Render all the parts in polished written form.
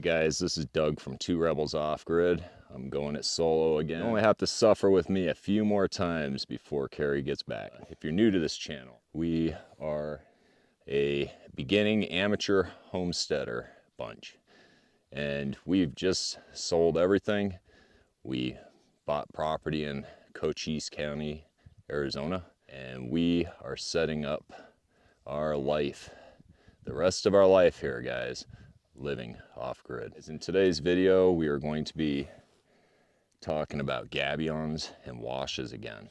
guys, this is Doug from Two Rebels Off Grid. I'm going it solo again. You only have to suffer with me a few more times before Keri gets back. If you're new to this channel, we are a beginning amateur homesteader bunch. And we've just sold everything. We bought property in Cochise County, Arizona, and we are setting up our life, the rest of our life here, guys, living off-grid. In today's video, we are going to be talking about gabions and washes again.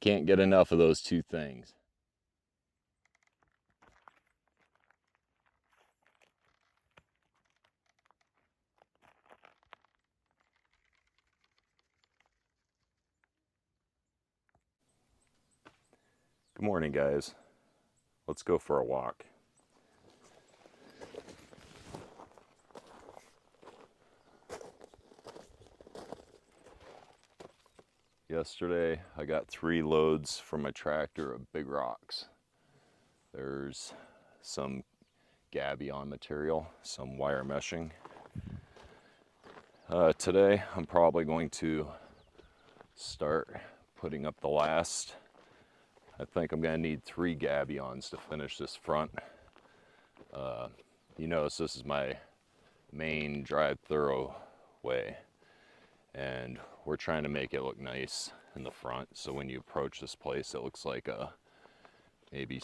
Can't get enough of those two things. Good morning, guys. Let's go for a walk. Yesterday, I got 3 loads from my tractor of big rocks. There's some gabion material, some wire meshing. Today, I'm probably going to start putting up the last. I think I'm gonna need 3 gabions to finish this front. You notice this is my main drive thoroughway, and we're trying to make it look nice in the front, so when you approach this place it looks like maybe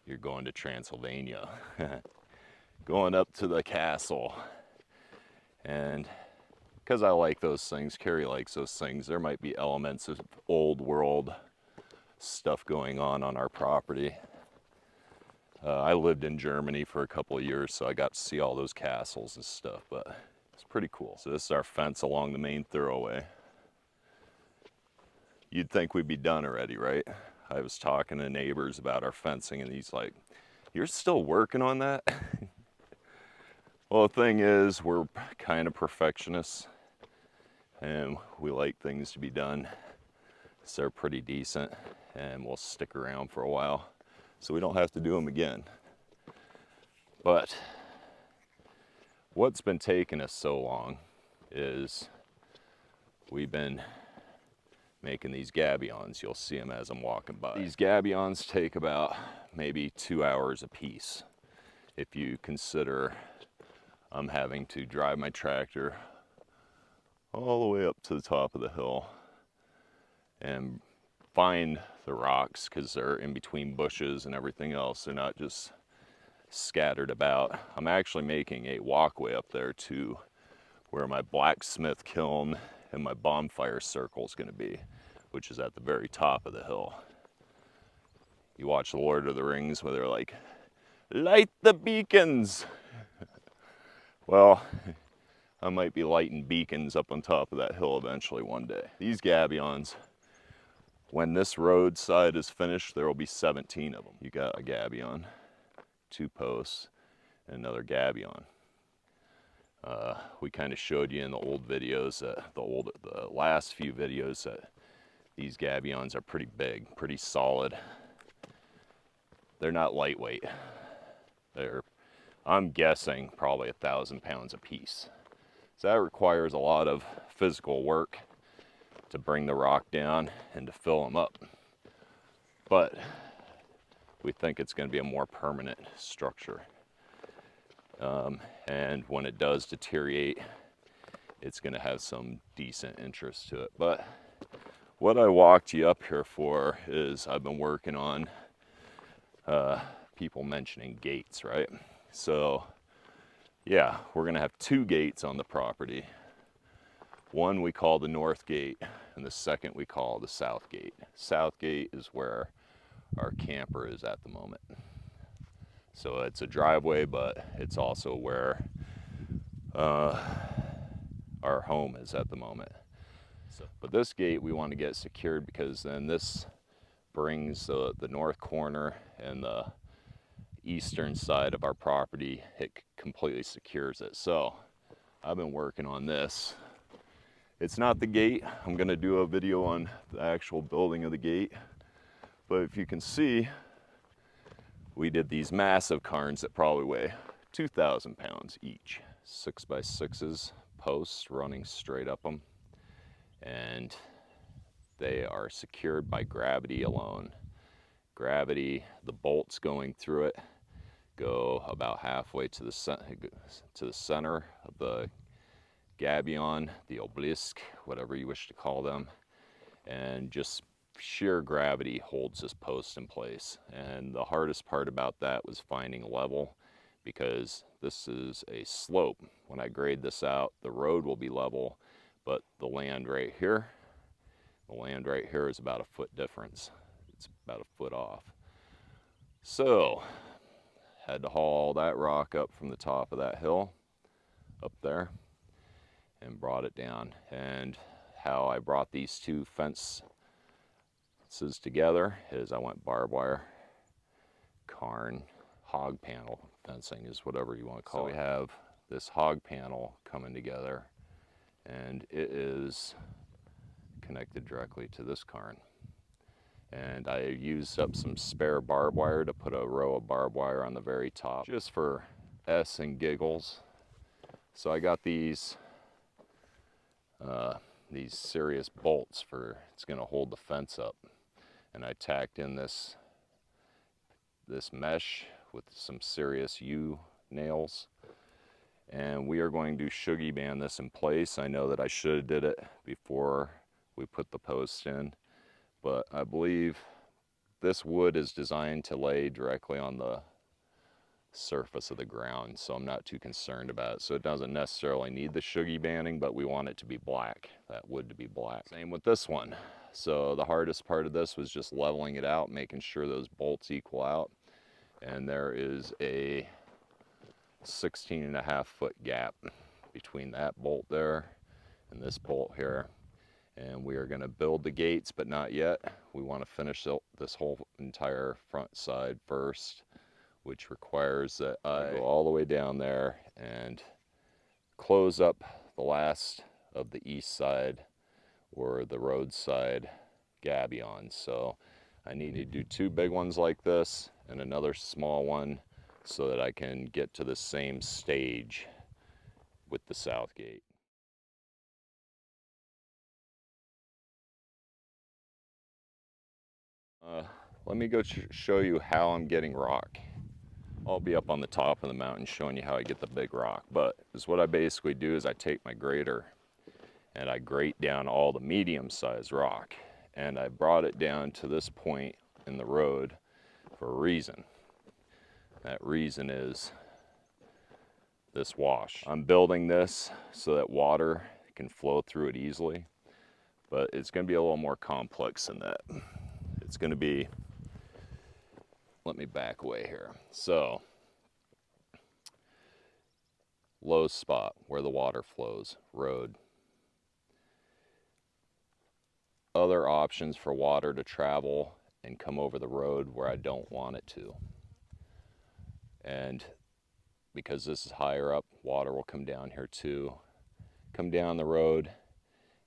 you're going to Transylvania. Going up to the castle. And because I like those things, Keri likes those things, there might be elements of old world stuff going on our property. I lived in Germany for a couple of years, so I got to see all those castles and stuff, but it's pretty cool. So this is our fence along the main thoroughway. You'd think we'd be done already, right? I was talking to neighbors about our fencing, and he's like, "You're still working on that?" Well, the thing is, we're kind of perfectionists, and we like things to be done, so they're pretty decent, and we'll stick around for a while, so we don't have to do them again. But what's been taking us so long is we've been making these gabions. You'll see them as I'm walking by. These gabions take about maybe 2 hours a piece. If you consider I'm having to drive my tractor all the way up to the top of the hill and find the rocks, because they're in between bushes and everything else. They're not just scattered about. I'm actually making a walkway up there to where my blacksmith kiln and my bonfire circle is going to be, which is at the very top of the hill. You watch The Lord of the Rings where they're like, "Light the beacons." Well, I might be lighting beacons up on top of that hill eventually one day. These gabions, when this roadside is finished, there will be 17 of them. You got a gabion, 2 posts, and another gabion. We kind of showed you in the old videos, the last few videos, that these gabions are pretty big, pretty solid. They're not lightweight. They're, I'm guessing, probably 1,000 pounds a piece. So that requires a lot of physical work to bring the rock down and to fill them up. But we think it's going to be a more permanent structure. And when it does deteriorate, it's going to have some decent interest to it. But what I walked you up here for is I've been working on people mentioning gates, right? So yeah, we're going to have 2 gates on the property. One we call the north gate, and the second we call the south gate. South gate is where our camper is at the moment. So it's a driveway, but it's also where our home is at the moment. But this gate we want to get secured, because then this brings the north corner and the eastern side of our property, it completely secures it. So I've been working on this. It's not the gate. I'm going to do a video on the actual building of the gate. But if you can see, we did these massive cairns that probably weigh 2,000 pounds each. 6x6s posts running straight up them, and they are secured by gravity alone. Gravity, the bolts going through it go about halfway to the center of the gabion, the obelisk, whatever you wish to call them, and just sheer gravity holds this post in place. And the hardest part about that was finding level, because this is a slope. When I grade this out, the road will be level, but the land right here is about a foot difference. It's about a foot off. So had to haul that rock up from the top of that hill up there and brought it down. And how I brought these two fences together is I went barbed wire, cairn, hog panel fencing is whatever you want to call it. So we have this hog panel coming together, and it is connected directly to this cairn. And I used up some spare barbed wire to put a row of barbed wire on the very top, just for S and giggles. So I got these serious bolts for, it's going to hold the fence up, and I tacked in this mesh with some serious U nails, and we are going to shuggy band this in place. I know that I should have did it before we put the post in, but I believe this wood is designed to lay directly on the surface of the ground, so I'm not too concerned about it. So it doesn't necessarily need the shuggy banding, but we want it to be black, that wood to be black. Same with this one. So the hardest part of this was just leveling it out, making sure those bolts equal out. And there is a 16.5-foot gap between that bolt there and this bolt here. And we are going to build the gates, but not yet. We want to finish this whole entire front side first, which requires that I go all the way down there and close up the last of the east side, or the roadside gabion. So I need to do two big ones like this and another small one, so that I can get to the same stage with the south gate. Let me go show you how I'm getting rock. I'll be up on the top of the mountain showing you how I get the big rock, but what I basically do is I take my grater and I grate down all the medium-sized rock, and I brought it down to this point in the road for a reason. That reason is this wash. I'm building this so that water can flow through it easily, but it's going to be a little more complex than that. It's going to be, let me back away here. So, low spot where the water flows, road. Other options for water to travel and come over the road where I don't want it to. And because this is higher up, water will come down here too, come down the road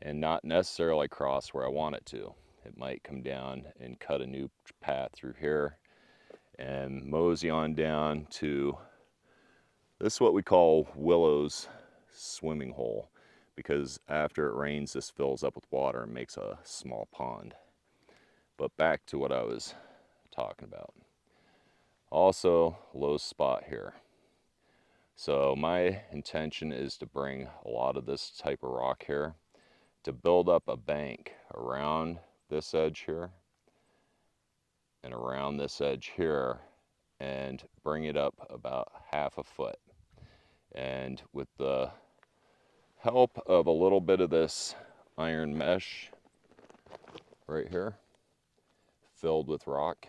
and not necessarily cross where I want it to. It might come down and cut a new path through here and mosey on down to, this is what we call Willow's swimming hole, because after it rains, this fills up with water and makes a small pond. But back to what I was talking about. Also, low spot here. So my intention is to bring a lot of this type of rock here to build up a bank around this edge here and around this edge here, and bring it up about 1/2 foot. And with the help of a little bit of this iron mesh right here filled with rock,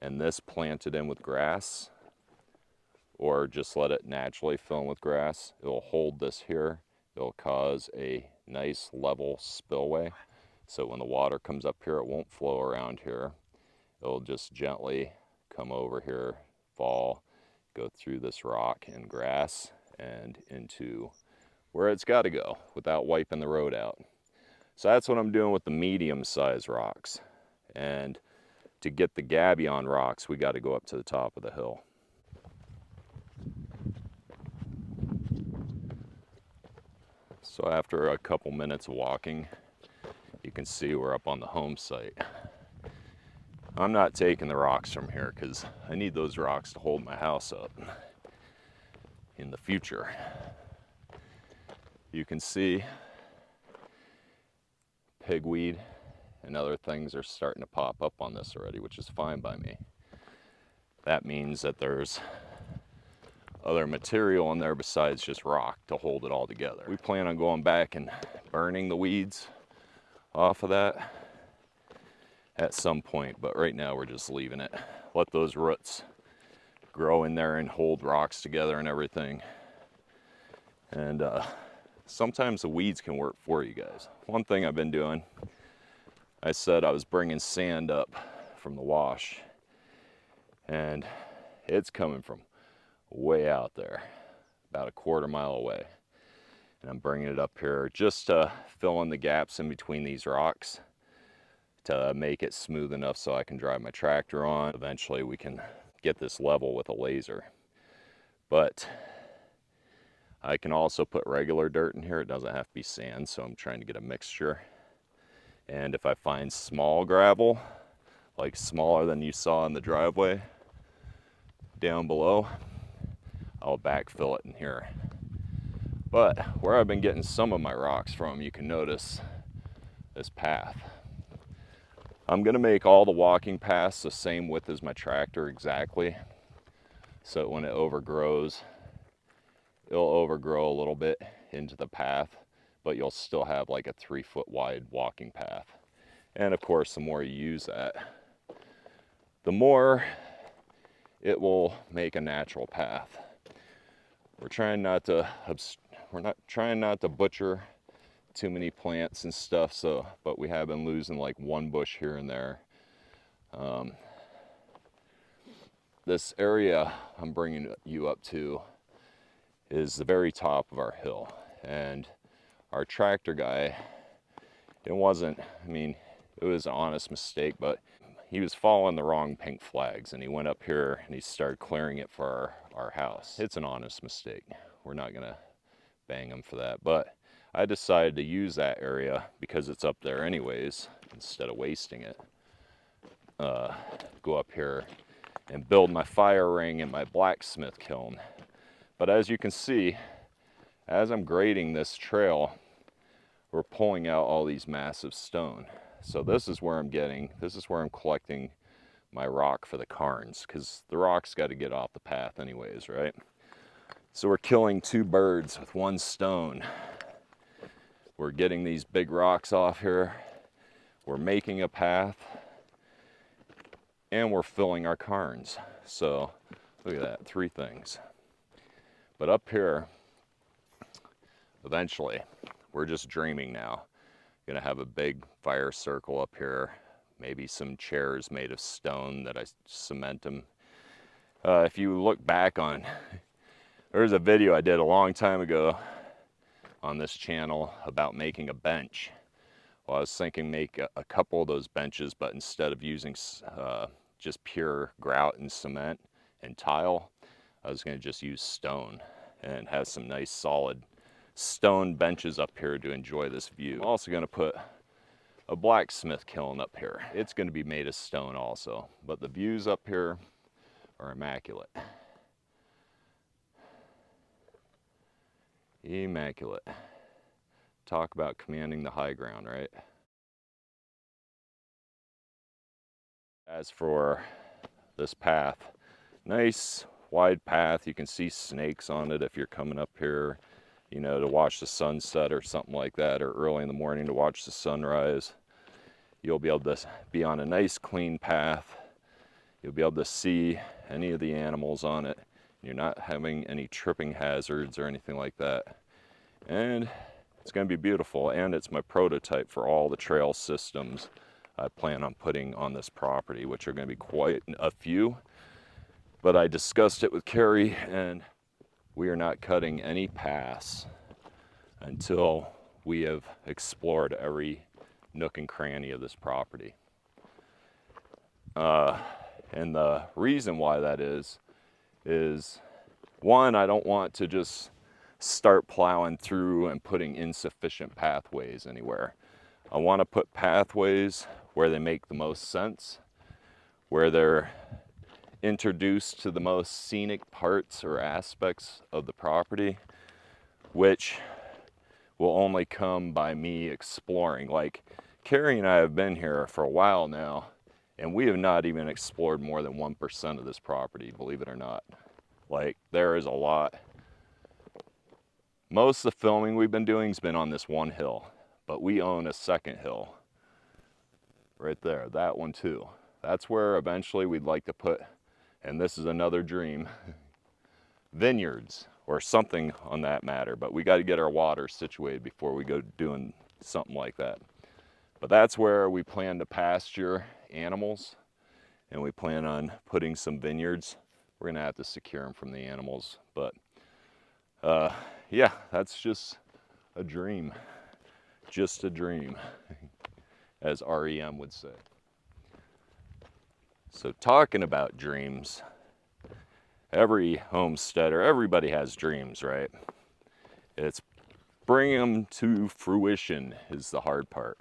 and this planted in with grass, or just let it naturally fill in with grass, it will hold this here. It'll cause a nice level spillway, so when the water comes up here, it won't flow around here. It'll just gently come over here, fall, go through this rock and grass and into where it's got to go without wiping the road out. So that's what I'm doing with the medium-sized rocks. And to get the gabion rocks, we got to go up to the top of the hill. So after a couple minutes of walking, you can see we're up on the home site. I'm not taking the rocks from here because I need those rocks to hold my house up in the future. You can see pigweed and other things are starting to pop up on this already, which is fine by me. That means that there's other material in there besides just rock to hold it all together. We plan on going back and burning the weeds off of that at some point, but right now we're just leaving it. Let those roots grow in there and hold rocks together and everything. And sometimes the weeds can work for you guys. One thing I've been doing, I said I was bringing sand up from the wash, and it's coming from way out there, about a quarter mile away. And I'm bringing it up here just to fill in the gaps in between these rocks to make it smooth enough so I can drive my tractor on. Eventually we can get this level with a laser. But I can also put regular dirt in here. It doesn't have to be sand, so I'm trying to get a mixture. And if I find small gravel, like smaller than you saw in the driveway down below, I'll backfill it in here. But where I've been getting some of my rocks from, you can notice this path. I'm gonna make all the walking paths the same width as my tractor exactly, so when it overgrows, it'll overgrow a little bit into the path, but you'll still have like a 3-foot wide walking path. And of course, the more you use that, the more it will make a natural path. We're not trying not to butcher too many plants and stuff, so, but we have been losing like one bush here and there. This area I'm bringing you up to is the very top of our hill, and our tractor guy, it was an honest mistake, but he was following the wrong pink flags, and he went up here and he started clearing it for our house. It's an honest mistake. We're not gonna bang him for that, but I decided to use that area because it's up there anyways, instead of wasting it. Go up here and build my fire ring and my blacksmith kiln. But as you can see, as I'm grading this trail, we're pulling out all these massive stone. So this is where I'm collecting my rock for the cairns, because the rock's got to get off the path anyways, right? So we're killing two birds with one stone. We're getting these big rocks off here, we're making a path, and we're filling our cairns. So look at that, 3 things. But up here, eventually, we're just dreaming now. Gonna have a big fire circle up here, maybe some chairs made of stone that I cement them. If you look back on, there's a video I did a long time ago on this channel about making a bench. Well, I was thinking make a couple of those benches, but instead of using just pure grout and cement and tile, I was gonna just use stone and have some nice solid stone benches up here to enjoy this view. I'm also gonna put a blacksmith kiln up here. It's gonna be made of stone also, but the views up here are immaculate. Immaculate. Talk about commanding the high ground, right? As for this path, nice wide path. You can see snakes on it if you're coming up here, you know, to watch the sunset or something like that, or early in the morning to watch the sunrise. You'll be able to be on a nice clean path. You'll be able to see any of the animals on it. You're not having any tripping hazards or anything like that. And it's going to be beautiful, and it's my prototype for all the trail systems I plan on putting on this property, which are going to be quite a few. But I discussed it with Keri, and we are not cutting any paths until we have explored every nook and cranny of this property. And the reason why that is one, I don't want to just start plowing through and putting insufficient pathways anywhere. I want to put pathways where they make the most sense, where they're introduced to the most scenic parts or aspects of the property, which will only come by me exploring. Like, Keri and I have been here for a while now, and we have not even explored more than 1% of this property, believe it or not. Like, there is a lot. Most of the filming we've been doing has been on this one hill, but we own a second hill right there, that one too. That's where eventually we'd like to put, and this is another dream, vineyards or something on that matter, but we got to get our water situated before we go doing something like that. But that's where we plan to pasture animals, and we plan on putting some vineyards. We're gonna have to secure them from the animals, but yeah, that's just a dream, just a dream, as REM would say. So talking about dreams, every homesteader, everybody has dreams, right? It's bringing them to fruition is the hard part.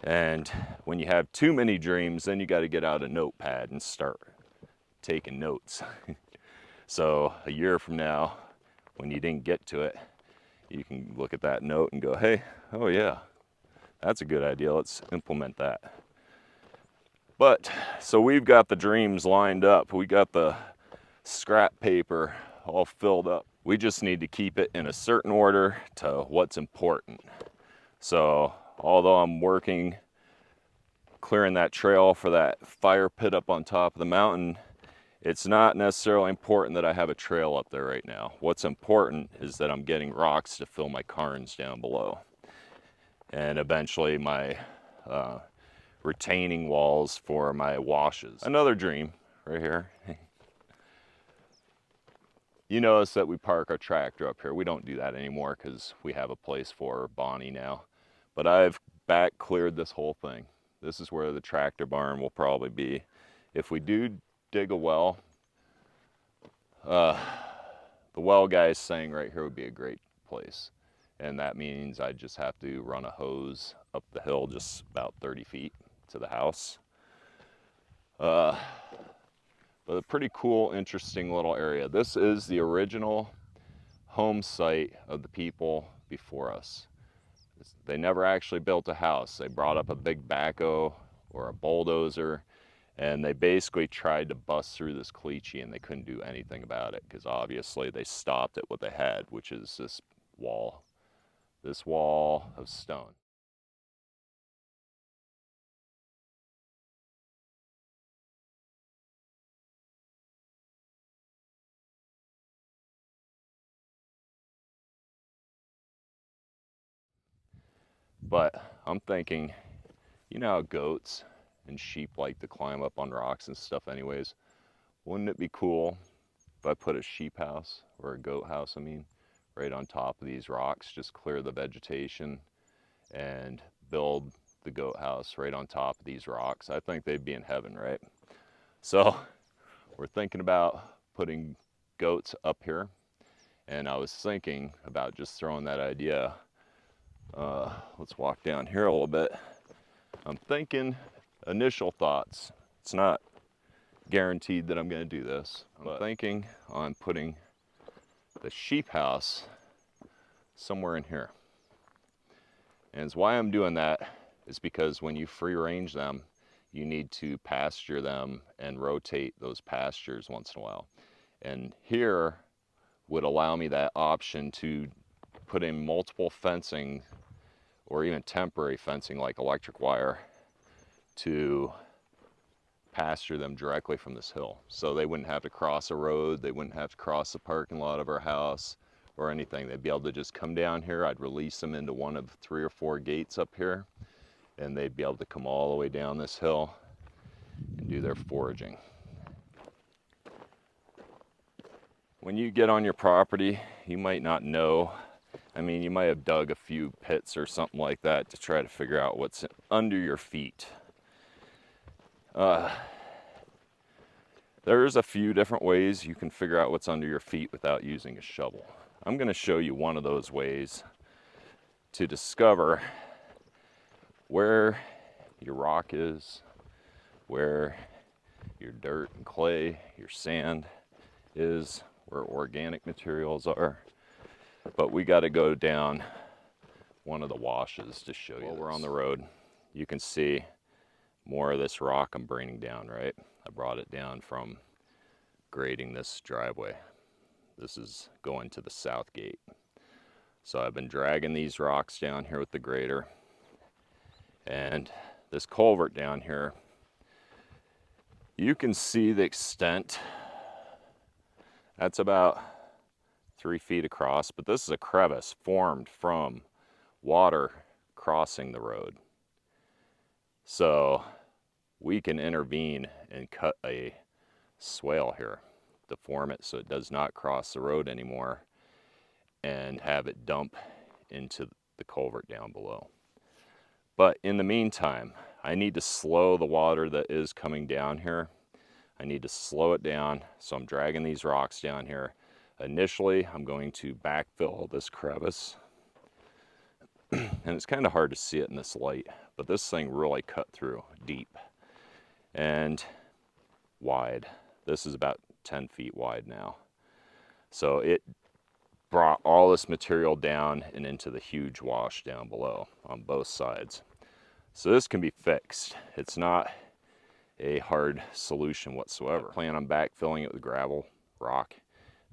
And when you have too many dreams, then you got to get out a notepad and start taking notes. So a year from now, when you didn't get to it, you can look at that note and go, hey, oh yeah, that's a good idea, let's implement that. But, so we've got the dreams lined up. We got the scrap paper all filled up. We just need to keep it in a certain order to what's important. So, although I'm working, clearing that trail for that fire pit up on top of the mountain, it's not necessarily important that I have a trail up there right now. What's important is that I'm getting rocks to fill my cairns down below. And eventually my retaining walls for my washes. Another dream right here. You notice that we park our tractor up here. We don't do that anymore because we have a place for Bonnie now. But I've back cleared this whole thing. This is where the tractor barn will probably be. If we do dig a well, the well guy is saying right here would be a great place. And that means I just have to run a hose up the hill just about 30 feet to the house. But a pretty cool, interesting little area. This is the original home site of the people before us. They never actually built a house. They brought up a big backhoe or a bulldozer, and they basically tried to bust through this cliche, and they couldn't do anything about it because obviously they stopped at what they had, which is this wall of stone. But I'm thinking, you know how goats and sheep like to climb up on rocks and stuff anyways? Wouldn't it be cool if I put a sheep house, or a goat house, I mean, right on top of these rocks, just clear the vegetation and build the goat house right on top of these rocks? I think they'd be in heaven, right? So we're thinking about putting goats up here, and I was thinking about just throwing that idea. Let's walk down here a little bit. I'm thinking, initial thoughts, it's not guaranteed that I'm going to do this. I'm thinking on putting the sheep house somewhere in here. And why I'm doing that is because when you free range them, you need to pasture them and rotate those pastures once in a while. And here would allow me that option to put in multiple fencing or even temporary fencing like electric wire to pasture them directly from this hill. So they wouldn't have to cross a road, they wouldn't have to cross the parking lot of our house or anything. They'd be able to just come down here. I'd release them into one of 3 or 4 gates up here, and they'd be able to come all the way down this hill and do their foraging. When you get on your property, you might not know. I mean, you might have dug a few pits or something like that to try to figure out what's under your feet. There's a few different ways you can figure out what's under your feet without using a shovel. I'm going to show you one of those ways to discover where your rock is, where your dirt and clay, your sand is, where organic materials are. But we got to go down one of the washes to show you. While we're on the road, you can see more of this rock I'm bringing down, right? I brought it down from grading this driveway. This is going to the south gate. So I've been dragging these rocks down here with the grader. And this culvert down here, you can see the extent. That's about 3 feet across, but this is a crevice formed from water crossing the road. So we can intervene and cut a swale here to form it so it does not cross the road anymore and have it dump into the culvert down below. But in the meantime, I need to slow the water that is coming down here. I need to slow it down, so I'm dragging these rocks down here. Initially, I'm going to backfill this crevice. And it's kind of hard to see it in this light, but this thing really cut through deep and wide. This is about 10 feet wide now. So it brought all this material down and into the huge wash down below on both sides. So this can be fixed. It's not a hard solution whatsoever. I plan on backfilling it with gravel, rock.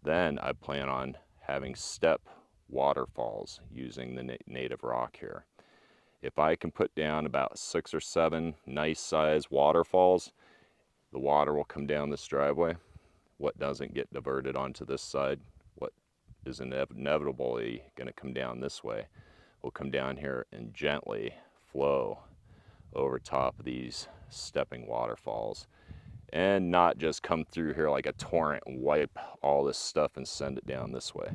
Then I plan on having step waterfalls using the native rock here. If I can put down about 6 or 7 nice size waterfalls, the water will come down this driveway. What doesn't get diverted onto this side, what is inevitably going to come down this way, will come down here and gently flow over top of these stepping waterfalls, and not just come through here like a torrent and wipe all this stuff and send it down this way.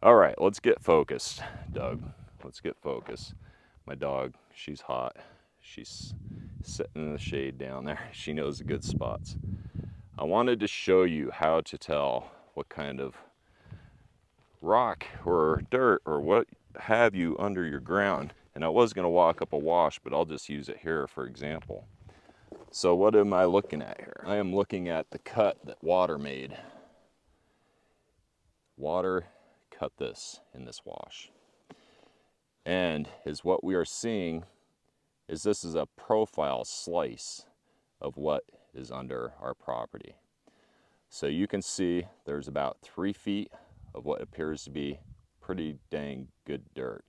All right, let's get focused, Doug. Let's get focused. My dog, she's hot. She's sitting in the shade down there. She knows the good spots. I wanted to show you how to tell what kind of rock or dirt or what have you under your ground. And I was going to walk up a wash, but I'll just use it here for example. So what am I looking at here? I am looking at the cut that water made. Water cut this in this wash. And is what we are seeing is this is a profile slice of what is under our property. So you can see there's about 3 feet of what appears to be pretty dang good dirt.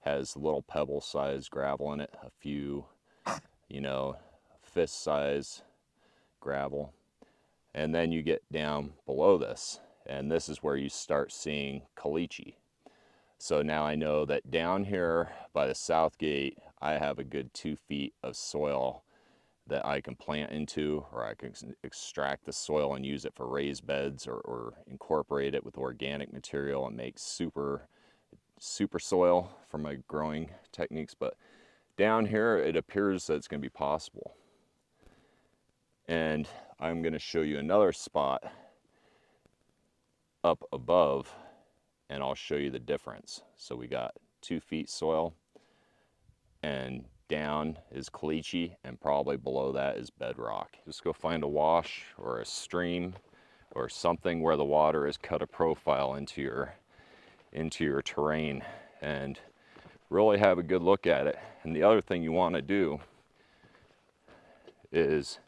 Has little pebble sized gravel in it, a few, fist size gravel. And then you get down below this, and this is where you start seeing caliche. So now I know that down here by the south gate, I have a good 2 feet of soil that I can plant into, or I can extract the soil and use it for raised beds, or incorporate it with organic material and make super soil for my growing techniques. But down here, it appears that it's going to be possible. And I'm going to show you another spot up above, and I'll show you the difference. So we got 2 feet soil, and down is caliche, and probably below that is bedrock. Just go find a wash or a stream or something where the water has cut a profile into your terrain, and really have a good look at it. And the other thing you want to do is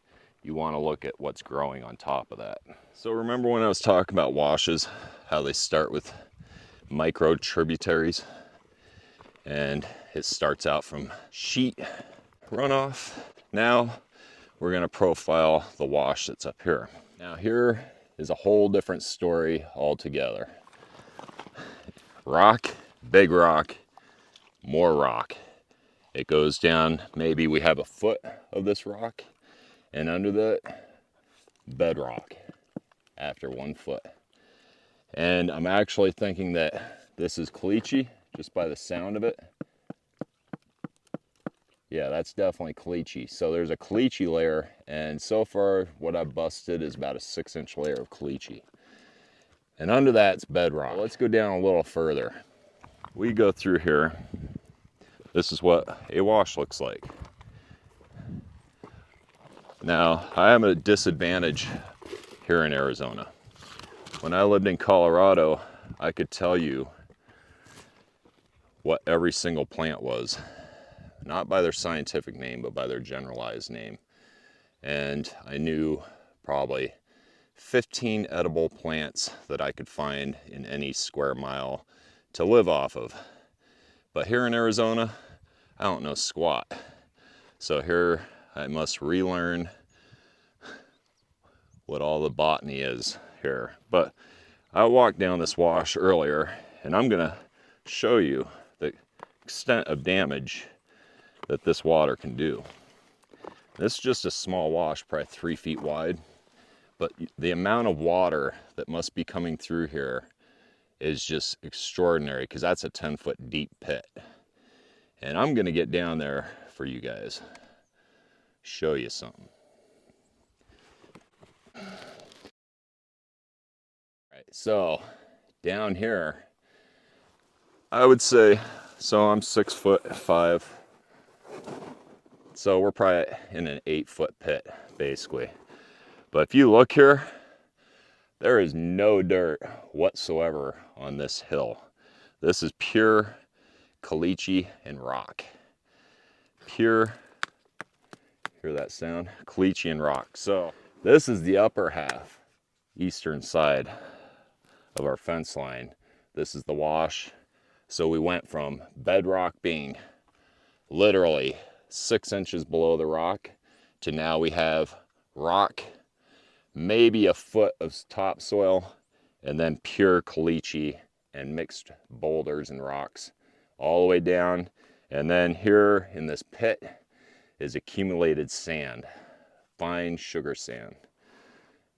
you want to look at what's growing on top of that. So remember when I was talking about washes, how they start with micro tributaries, and it starts out from sheet runoff. Now we're going to profile the wash that's up here. Now here is a whole different story altogether. Rock, big rock, more rock. It goes down, maybe we have a foot of this rock, and under that, bedrock after 1 foot. And I'm actually thinking that this is caliche just by the sound of it. Yeah, that's definitely caliche. So there's a caliche layer, and so far what I've busted is about a 6-inch layer of caliche. And under that's bedrock. Let's go down a little further. We go through here. This is what a wash looks like. Now, I am at a disadvantage here in Arizona. When I lived in Colorado, I could tell you what every single plant was. Not by their scientific name, but by their generalized name. And I knew probably 15 edible plants that I could find in any square mile to live off of. But here in Arizona, I don't know squat. So here I must relearn what all the botany is here. But I walked down this wash earlier, and I'm gonna show you the extent of damage that this water can do. This is just a small wash, probably 3 feet wide, but the amount of water that must be coming through here is just extraordinary, because that's a 10-foot deep pit. And I'm gonna get down there for you guys, show you something. All right, so down here, I would say, so I'm 6'5", so we're probably in an 8-foot pit, basically. But if you look here, there is no dirt whatsoever on this hill. This is pure caliche and rock. Pure, hear that sound? Caliche and rock. So this is the upper half, eastern side of our fence line. This is the wash. So we went from bedrock being literally 6 inches below the rock to now we have rock, maybe a foot of topsoil, and then pure caliche and mixed boulders and rocks all the way down. And then here in this pit is accumulated sand, fine sugar sand.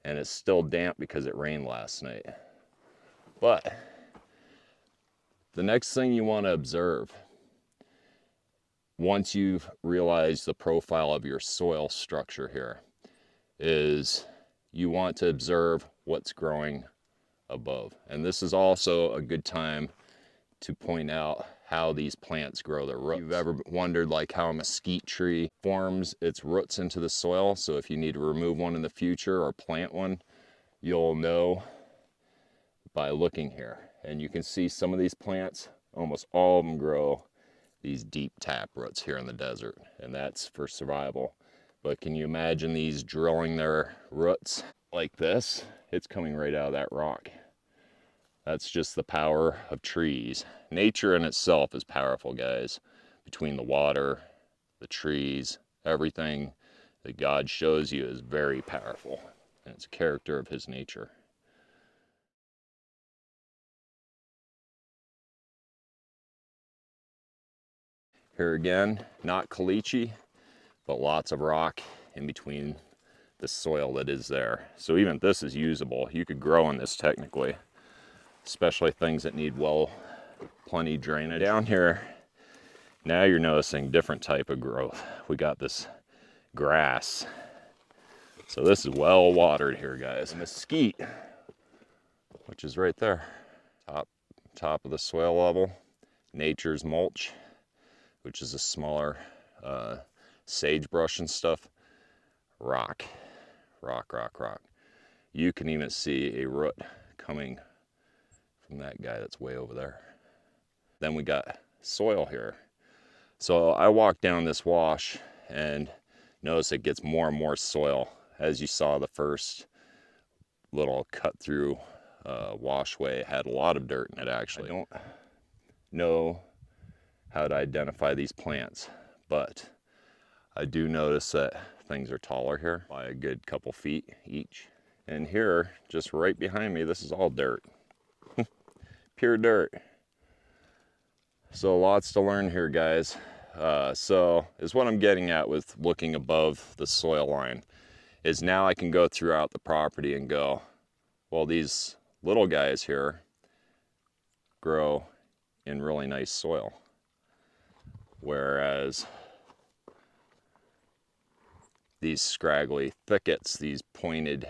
And it's still damp because it rained last night. But the next thing you want to observe, once you've realized the profile of your soil structure here, is you want to observe what's growing above. And this is also a good time to point out how these plants grow their roots. If you've ever wondered like how a mesquite tree forms its roots into the soil, so if you need to remove one in the future or plant one, you'll know by looking here. And you can see some of these plants, almost all of them grow these deep tap roots here in the desert, and that's for survival. But can you imagine these drilling their roots like this? It's coming right out of that rock. That's just the power of trees. Nature in itself is powerful, guys. Between the water, the trees, everything that God shows you is very powerful. And it's a character of his nature. Here again, not caliche, but lots of rock in between the soil that is there. So even this is usable. You could grow in this technically, especially things that need plenty drainage. Down here, now you're noticing different type of growth. We got this grass. So this is well watered here, guys. Mesquite, which is right there, top of the soil level. Nature's mulch, which is a smaller sagebrush and stuff. Rock. You can even see a root coming from that guy that's way over there. Then we got soil here. So I walked down this wash and notice it gets more and more soil. As you saw, the first little cut through washway had a lot of dirt in it actually. I don't know how to identify these plants, but I do notice that things are taller here by a good couple feet each. And here, just right behind me, this is all dirt. Pure dirt. So lots to learn here, guys. So is what I'm getting at with looking above the soil line, is now I can go throughout the property and go, well, these little guys here grow in really nice soil. Whereas these scraggly thickets, these pointed,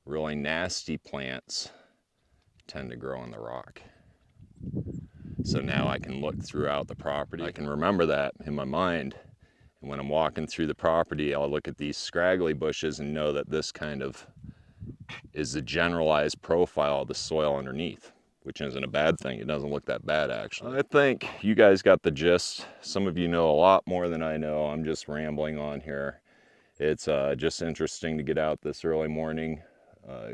really nasty plants tend to grow in the rock. So now I can look throughout the property. I can remember that in my mind. And when I'm walking through the property, I'll look at these scraggly bushes and know that this kind of is the generalized profile of the soil underneath, which isn't a bad thing. It doesn't look that bad, actually. I think you guys got the gist. Some of you know a lot more than I know. I'm just rambling on here. It's just interesting to get out this early morning,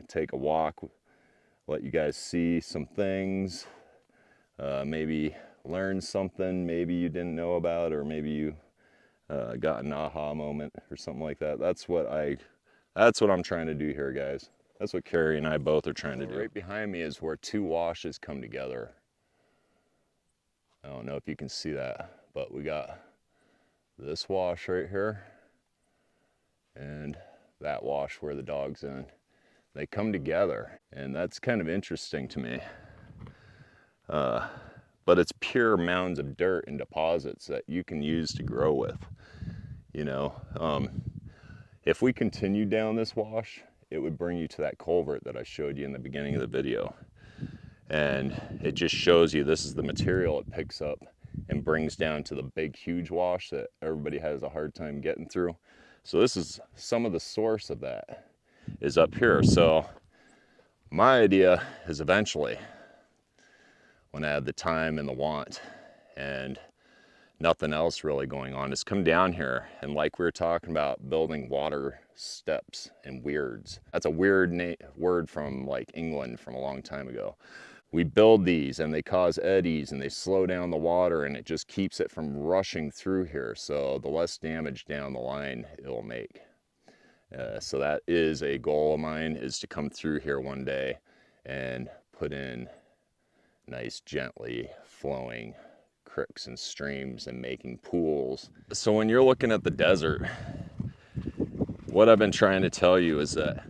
take a walk, let you guys see some things, maybe learn something maybe you didn't know about, or maybe you got an aha moment or something like that. That's what I'm trying to do here, guys. That's what Keri and I both are trying to do. Right behind me is where two washes come together. I don't know if you can see that, but we got this wash right here and that wash where the dog's in. They come together, and that's kind of interesting to me. But it's pure mounds of dirt and deposits that you can use to grow with. You know, if we continue down this wash, it would bring you to that culvert that I showed you in the beginning of the video. And it just shows you this is the material it picks up and brings down to the big, huge wash that everybody has a hard time getting through. So this is some of the source of that is up here. So my idea is eventually, when I have the time and the want and nothing else really going on, is come down here and, like we were talking about, building water steps and weirds. That's a weird word from like England from a long time ago. We build these and they cause eddies and they slow down the water, and it just keeps it from rushing through here. So the less damage down the line it'll make. So that is a goal of mine, is to come through here one day and put in nice, gently flowing creeks and streams and making pools. So when you're looking at the desert, what I've been trying to tell you is that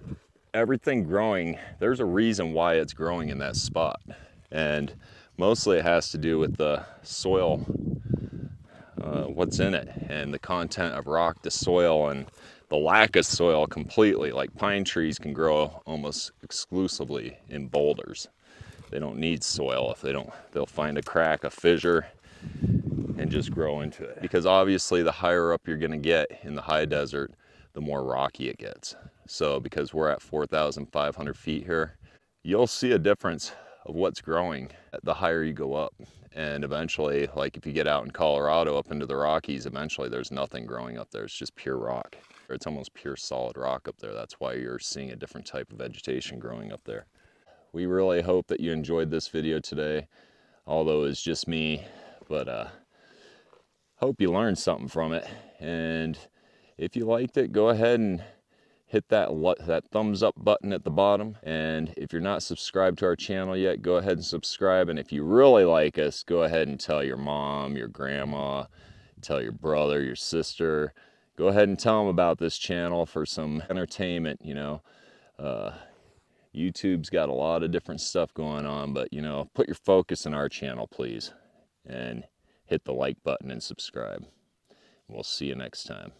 everything growing, there's a reason why it's growing in that spot. And mostly it has to do with the soil, what's in it, and the content of rock to soil, and the lack of soil completely. Like pine trees can grow almost exclusively in boulders. They don't need soil. If they don't, they'll find a crack, a fissure, and just grow into it. Because obviously the higher up you're gonna get in the high desert, the more rocky it gets. So because we're at 4,500 feet here, you'll see a difference of what's growing the higher you go up. And eventually, like if you get out in Colorado up into the Rockies, eventually there's nothing growing up there. It's just pure rock. It's almost pure solid rock up there. That's why you're seeing a different type of vegetation growing up there. We really hope that you enjoyed this video today, although it's just me, but hope you learned something from it. And if you liked it, go ahead and hit that thumbs up button at the bottom. And if you're not subscribed to our channel yet, go ahead and subscribe. And if you really like us, go ahead and tell your mom, your grandma, tell your brother, your sister. Go ahead and tell them about this channel for some entertainment. You know, YouTube's got a lot of different stuff going on, but you know, put your focus in our channel, please, and hit the like button and subscribe. We'll see you next time.